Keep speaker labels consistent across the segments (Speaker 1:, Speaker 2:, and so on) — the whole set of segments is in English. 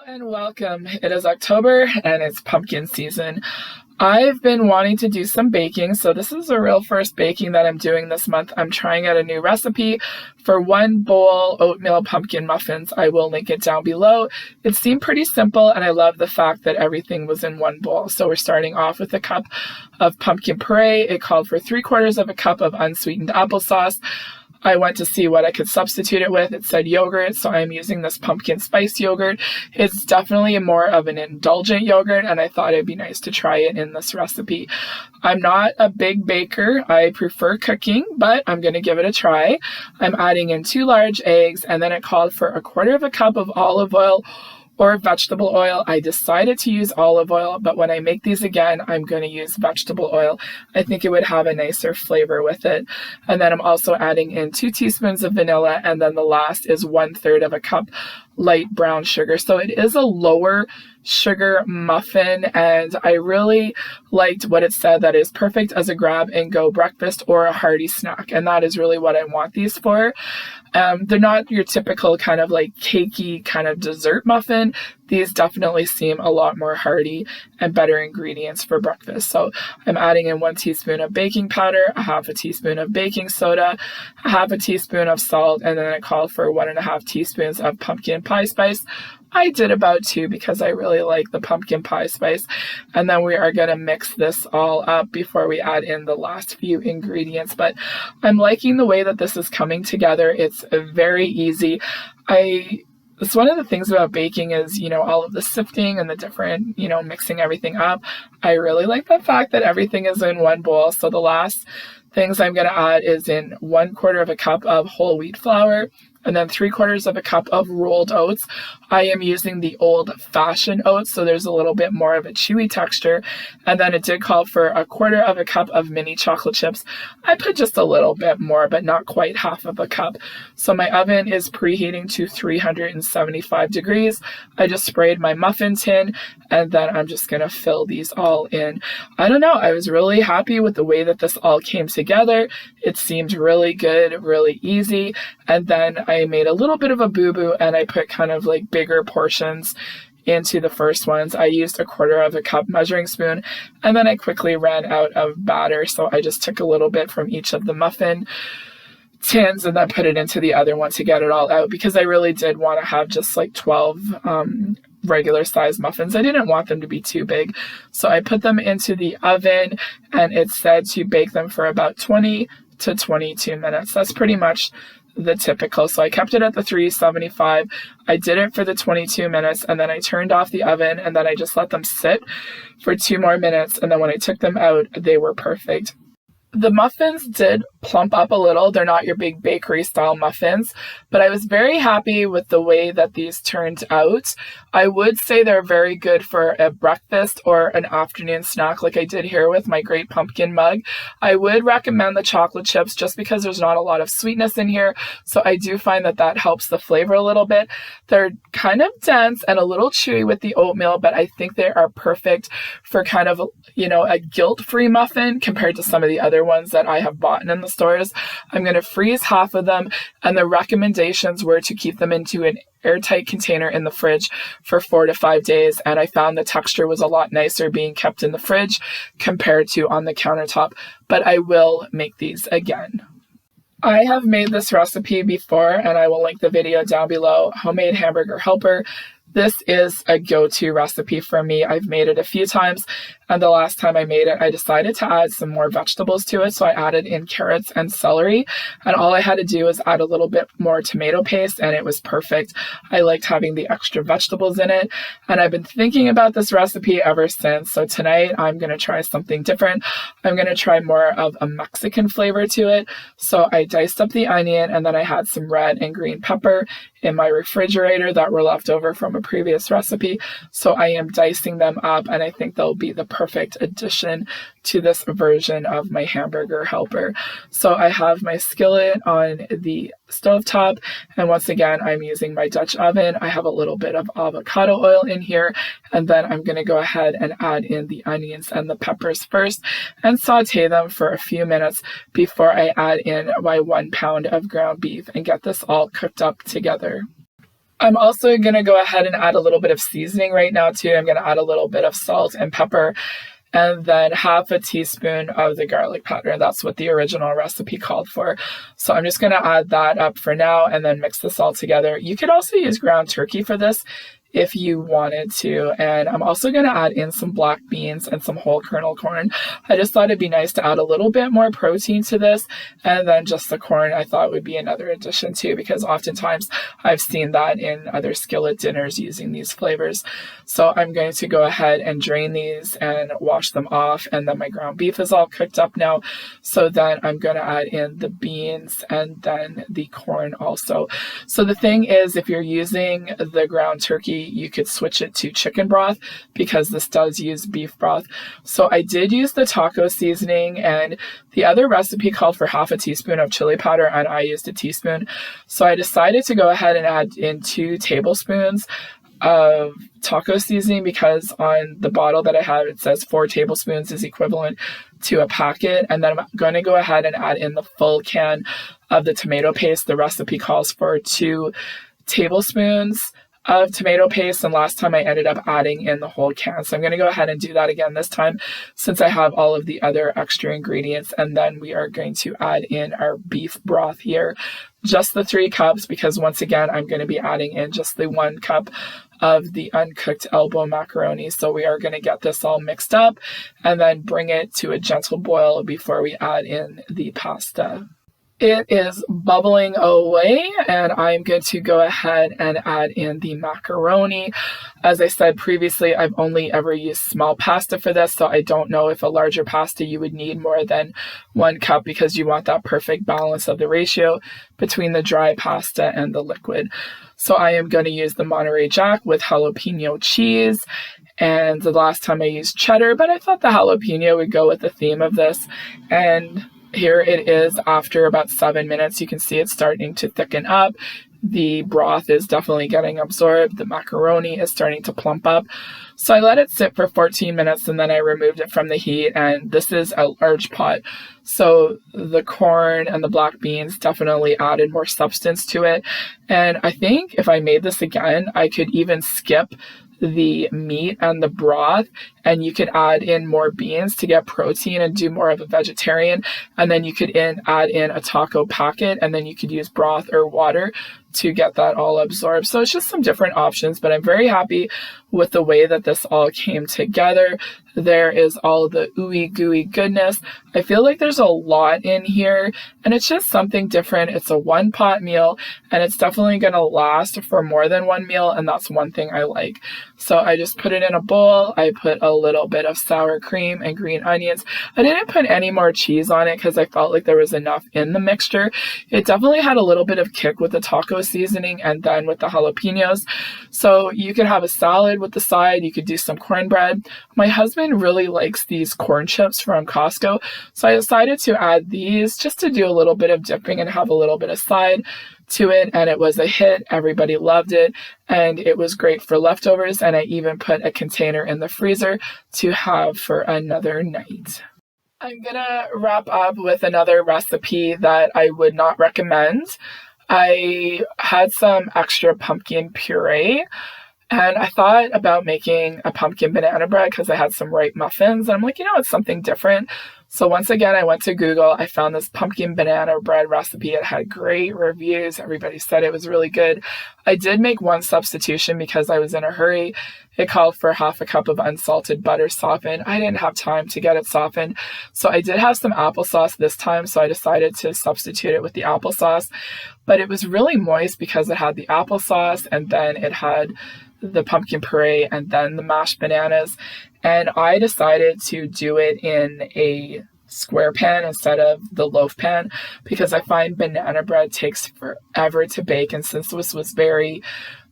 Speaker 1: And welcome. It is October and it's pumpkin season. I've been wanting to do some baking, so this is the real first baking that I'm doing this month. I'm trying out a new recipe for 1 bowl oatmeal pumpkin muffins. I will link it down below. It seemed pretty simple and I love the fact that everything was in 1 bowl. So we're starting off with a cup of pumpkin puree. It called for 3/4 of a cup of unsweetened applesauce. I went to see what I could substitute it with. It said yogurt, so I'm using this pumpkin spice yogurt. It's definitely more of an indulgent yogurt, and I thought it'd be nice to try it in this recipe. I'm not a big baker. I prefer cooking, but I'm going to give it a try. I'm adding in 2 large eggs, and then it called for 1/4 of a cup of olive oil or vegetable oil. I decided to use olive oil, but when I make these again, I'm going to use vegetable oil. I think it would have a nicer flavor with it. And then I'm also adding in 2 teaspoons of vanilla, and then the last is 1/3 of a cup light brown sugar. So it is a lower sugar muffin, and I really liked what it said, that is perfect as a grab and go breakfast or a hearty snack, and that is really what I want these for. They're not your typical kind of like cakey kind of dessert muffin. These definitely seem a lot more hearty and better ingredients for breakfast. So I'm adding in 1 teaspoon of baking powder, 1/2 teaspoon of baking soda, 1/2 teaspoon of salt, and then I called for 1.5 teaspoons of pumpkin pie spice. I did about 2 because I really like the pumpkin pie spice. And then we are going to mix this all up before we add in the last few ingredients. But I'm liking the way that this is coming together. It's very easy. It's one of the things about baking is, all of the sifting and the different, mixing everything up. I really like the fact that everything is in 1 bowl. So the last things I'm going to add is in 1/4 of a cup of whole wheat flour, and then 3/4 of a cup of rolled oats. I am using the old-fashioned oats, so there's a little bit more of a chewy texture. And then it did call for 1/4 of a cup of mini chocolate chips. I put just a little bit more, but not quite 1/2 of a cup. So my oven is preheating to 375 degrees. I just sprayed my muffin tin, and then I'm just going to fill these all in. I don't know, I was really happy with the way that this all came together. It seemed really good, really easy. And then I made a little bit of a boo-boo, and I put kind of like bigger portions into the first ones. I used 1/4 of a cup measuring spoon, and then I quickly ran out of batter, so I just took a little bit from each of the muffin tins and then put it into the other one to get it all out, because I really did want to have just like 12 regular size muffins. I didn't want them to be too big. So I put them into the oven, and it said to bake them for about 20 to 22 minutes. That's pretty much the typical. So I kept it at the 375. I did it for the 22 minutes, and then I turned off the oven, and then I just let them sit for 2 more minutes. And then when I took them out, they were perfect. The muffins did plump up a little. They're not your big bakery style muffins, but I was very happy with the way that these turned out. I would say they're very good for a breakfast or an afternoon snack, like I did here with my great pumpkin mug. I would recommend the chocolate chips just because there's not a lot of sweetness in here, so I do find that that helps the flavor a little bit. They're kind of dense and a little chewy with the oatmeal, but I think they are perfect for kind of, a guilt-free muffin compared to some of the other ones that I have bought in the stores. I'm going to freeze 1/2 of them, and the recommendations were to keep them into an airtight container in the fridge for 4 to 5 days, and I found the texture was a lot nicer being kept in the fridge compared to on the countertop, but I will make these again. I have made this recipe before, and I will link the video down below. Homemade hamburger helper. This is a go-to recipe for me. I've made it a few times, and the last time I made it, I decided to add some more vegetables to it, so I added in carrots and celery, and all I had to do was add a little bit more tomato paste, and it was perfect. I liked having the extra vegetables in it, and I've been thinking about this recipe ever since, so tonight I'm going to try something different. I'm going to try more of a Mexican flavor to it, so I diced up the onion, and then I had some red and green pepper in my refrigerator that were left over from a previous recipe, so I am dicing them up, and I think they'll be the perfect addition to this version of my hamburger helper. So I have my skillet on the stovetop, and once again I'm using my Dutch oven. I have a little bit of avocado oil in here, and then I'm going to go ahead and add in the onions and the peppers first and saute them for a few minutes before I add in my 1 pound of ground beef and get this all cooked up together. I'm also going to go ahead and add a little bit of seasoning right now too. I'm going to add a little bit of salt and pepper, and then half a teaspoon of the garlic powder. That's what the original recipe called for. So I'm just going to add that up for now and then mix this all together. You could also use ground turkey for this if you wanted to. And I'm also going to add in some black beans and some whole kernel corn. I just thought it'd be nice to add a little bit more protein to this, and then just the corn I thought would be another addition too, because oftentimes I've seen that in other skillet dinners using these flavors. So I'm going to go ahead and drain these and wash them off, and then my ground beef is all cooked up now. So then I'm going to add in the beans and then the corn also. So the thing is, if you're using the ground turkey, you could switch it to chicken broth because this does use beef broth. So I did use the taco seasoning, and the other recipe called for half a teaspoon of chili powder, and I used a teaspoon. So I decided to go ahead and add in 2 tablespoons of taco seasoning, because on the bottle that I have it says 4 tablespoons is equivalent to a packet. And then I'm going to go ahead and add in the full can of the tomato paste. The recipe calls for 2 tablespoons of tomato paste, and last time I ended up adding in the whole can. So I'm going to go ahead and do that again this time since I have all of the other extra ingredients. And then we are going to add in our beef broth here, just the 3 cups, because once again I'm going to be adding in just the 1 cup of the uncooked elbow macaroni. So we are going to get this all mixed up and then bring it to a gentle boil before we add in the pasta. It is bubbling away, and I'm going to go ahead and add in the macaroni. As I said previously, I've only ever used small pasta for this, so I don't know if a larger pasta you would need more than 1 cup, because you want that perfect balance of the ratio between the dry pasta and the liquid. So I am going to use the Monterey Jack with jalapeno cheese, and the last time I used cheddar, but I thought the jalapeno would go with the theme of this. And here it is after about 7 minutes. You can see it's starting to thicken up. The broth is definitely getting absorbed. The macaroni is starting to plump up. So I let it sit for 14 minutes and then I removed it from the heat. And this is a large pot, so the corn and the black beans definitely added more substance to it. And I think if I made this again, I could even skip the meat and the broth, and you could add in more beans to get protein and do more of a vegetarian. And then you could add in a taco packet, and then you could use broth or water to get that all absorbed. So it's just some different options, but I'm very happy with the way that this all came together. There is all the ooey gooey goodness. I feel like there's a lot in here, and it's just something different. It's a 1-pot meal, and it's definitely going to last for more than 1 meal, and that's one thing I like. So I just put it in a bowl. I put a little bit of sour cream and green onions. I didn't put any more cheese on it because I felt like there was enough in the mixture. It definitely had a little bit of kick with the taco seasoning and then with the jalapenos. So you could have a salad with the side. You could do some cornbread. My husband really likes these corn chips from Costco, so I decided to add these just to do a little bit of dipping and have a little bit of side to it, and it was a hit. Everybody loved it, and it was great for leftovers, and I even put a container in the freezer to have for another night. I'm gonna wrap up with another recipe that I would not recommend. I had some extra pumpkin puree, and I thought about making a pumpkin banana bread because I had some ripe muffins, and I'm like, it's something different. So once again, I went to Google. I found this pumpkin banana bread recipe. It had great reviews. Everybody said it was really good. I did make one substitution because I was in a hurry. It called for half a cup of unsalted butter softened. I didn't have time to get it softened. So I did have some applesauce this time, so I decided to substitute it with the applesauce. But it was really moist because it had the applesauce, and then it had the pumpkin puree, and then the mashed bananas. And I decided to do it in a square pan instead of the loaf pan because I find banana bread takes forever to bake. And since this was very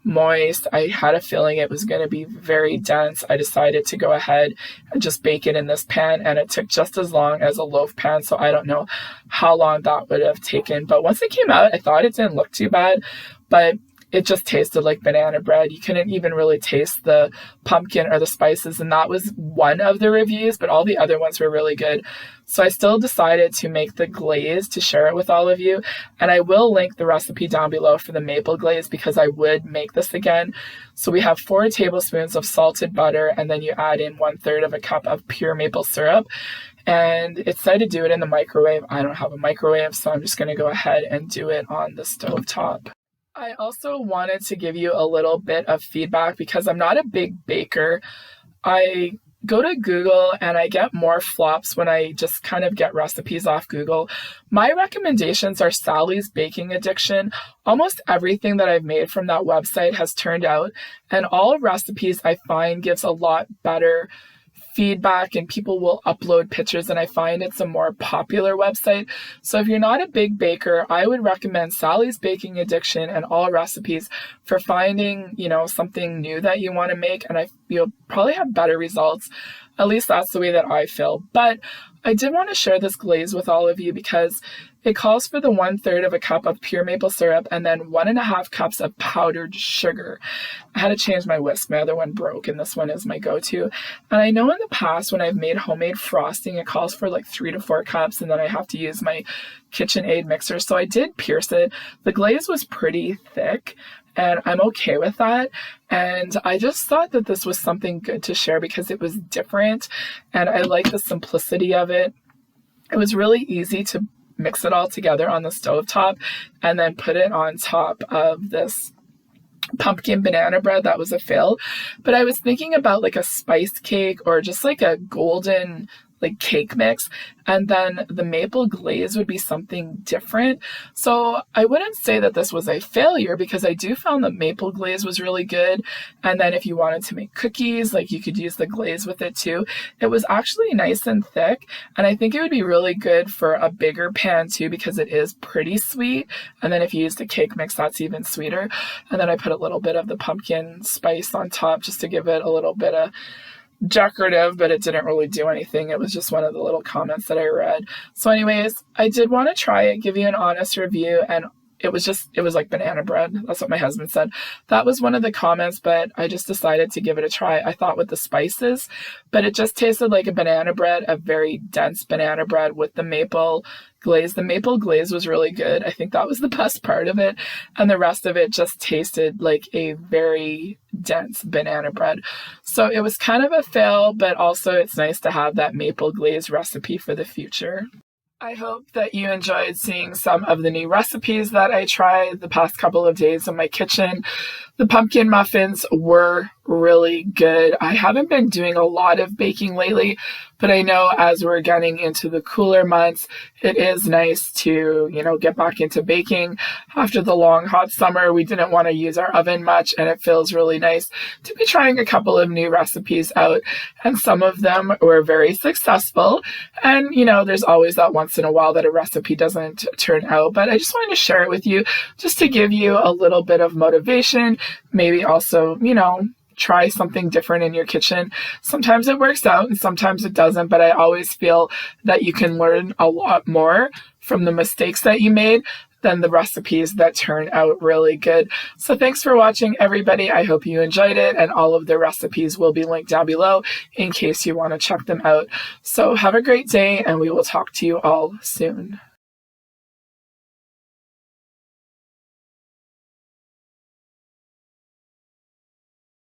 Speaker 1: moist, I had a feeling it was going to be very dense. I decided to go ahead and just bake it in this pan, and it took just as long as a loaf pan. So I don't know how long that would have taken. But once it came out, I thought it didn't look too bad. But it just tasted like banana bread. You couldn't even really taste the pumpkin or the spices, and that was one of the reviews, but all the other ones were really good. So I still decided to make the glaze to share it with all of you, and I will link the recipe down below for the maple glaze because I would make this again. So we have 4 tablespoons of salted butter, and then you add in 1/3 of a cup of pure maple syrup. And it said to do it in the microwave. I don't have a microwave, so I'm just going to go ahead and do it on the stove top. I also wanted to give you a little bit of feedback because I'm not a big baker. I go to Google and I get more flops when I just kind of get recipes off Google. My recommendations are Sally's Baking Addiction. Almost everything that I've made from that website has turned out, and all recipes I find gives a lot better feedback and people will upload pictures, and I find it's a more popular website. So if you're not a big baker, I would recommend Sally's Baking Addiction and all recipes for finding, something new that you want to make, and you'll probably have better results. At least that's the way that I feel. But I did want to share this glaze with all of you because it calls for the 1/3 of a cup of pure maple syrup and then 1.5 cups of powdered sugar. I had to change my whisk. My other one broke, and this one is my go-to. And I know in the past when I've made homemade frosting, it calls for like 3 to 4 cups, and then I have to use my KitchenAid mixer. So I did pierce it. The glaze was pretty thick, and I'm okay with that. And I just thought that this was something good to share because it was different, and I like the simplicity of it. It was really easy to mix it all together on the stovetop and then put it on top of this pumpkin banana bread that was a fill. But I was thinking about like a spice cake or just like a golden cake mix, and then the maple glaze would be something different. So I wouldn't say that this was a failure because I do found the maple glaze was really good. And then if you wanted to make cookies, you could use the glaze with it too. It was actually nice and thick, and I think it would be really good for a bigger pan too because it is pretty sweet. And then if you used a cake mix, that's even sweeter. And then I put a little bit of the pumpkin spice on top just to give it a little bit of decorative, but it didn't really do anything. It was just one of the little comments that I read. So anyways, I did want to try it, give you an honest review, and it was like banana bread. That's what my husband said. That was one of the comments, but I just decided to give it a try. I thought with the spices, but it just tasted like a banana bread, a very dense banana bread with the maple glaze. The maple glaze was really good. I think that was the best part of it. And the rest of it just tasted like a very dense banana bread. So it was kind of a fail, but also it's nice to have that maple glaze recipe for the future. I hope that you enjoyed seeing some of the new recipes that I tried the past couple of days in my kitchen. The pumpkin muffins were really good. I haven't been doing a lot of baking lately, but I know as we're getting into the cooler months, it is nice to, get back into baking. After the long, hot summer, we didn't want to use our oven much, and it feels really nice to be trying a couple of new recipes out, and some of them were very successful. And, there's always that once in a while that a recipe doesn't turn out, but I just wanted to share it with you just to give you a little bit of motivation, maybe also, try something different in your kitchen. Sometimes it works out and sometimes it doesn't, but I always feel that you can learn a lot more from the mistakes that you made than the recipes that turn out really good. So thanks for watching, everybody. I hope you enjoyed it, and all of the recipes will be linked down below in case you want to check them out. So have a great day, and we will talk to you all soon.